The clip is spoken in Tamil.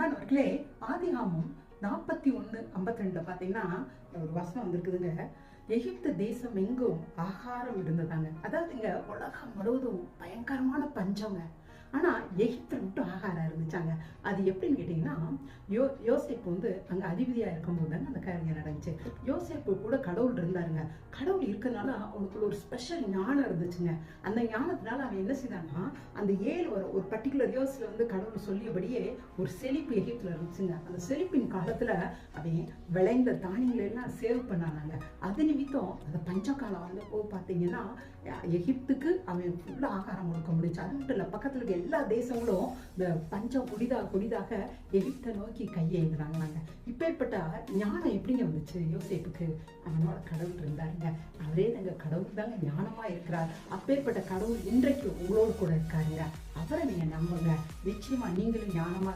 அன்பானவர்களே, ஆதிகாமம் 41:52 பார்த்தீங்கன்னா ஒரு வசனம் வந்திருக்குதுங்க. எகிப்து தேசம் எங்கும் ஆகாரம் இருந்ததாங்க. அதாவதுங்க உலகம் முழுவதும் பயங்கரமான பஞ்சங்க. ஆனா எகிப்துல மட்டும் ஆகாரம் இருந்துச்சாங்க. அது எப்படின்னு கேட்டீங்கன்னா, யோசேப்பு வந்து அங்க அதிபதியா இருக்கும்போது அந்த காரியம் நடந்துச்சு. யோசேப்பு கூட கடவுள் இருந்தாருங்க. கடவுள் இருக்கனால அவனுக்குள்ள ஒரு ஸ்பெஷல் ஞானம் இருந்துச்சுங்க. அந்த ஞானத்தினால அவன் என்ன செய்தான்னா, அந்த 7 ஒரு பர்டிகுலர் இயர்ஸ்ல வந்து கடவுள் சொல்லியபடியே ஒரு செழிப்பு எகிப்துல இருந்துச்சுங்க. அந்த செழிப்பின் காலத்துல அவன் விளைந்த தானியங்களை எல்லாம் சேவ் பண்ணானாங்க. அது நிமித்தம் அந்த பஞ்சகாலம் வந்தப்போ பார்த்தீங்கன்னா, எகிப்துக்கு அவன் ஃபுல்லா ஆகாரம் கொடுக்க முடிச்சு. அது மட்டும் இல்ல, பக்கத்துல இருக்க எல்லா தேசங்களும் இந்த பஞ்சம் குடிதாக எகிப்தை நோக்கி கையேந்தினாங்க. இப்பேற்பட்ட ஞானம் எப்படிங்க வந்துச்சு யோசேப்புக்கு? அவனோட கடவுள் இருந்தாருங்க. அவரே தாங்க கடவுள் தாங்க ஞானமா இருக்கிறார். அப்பேற்பட்ட கடவுள் இன்றைக்கு உங்களோடு கூட இருக்காருங்க. அவரை நீங்க நம்புங்க. நிச்சயமா நீங்களும் ஞானமா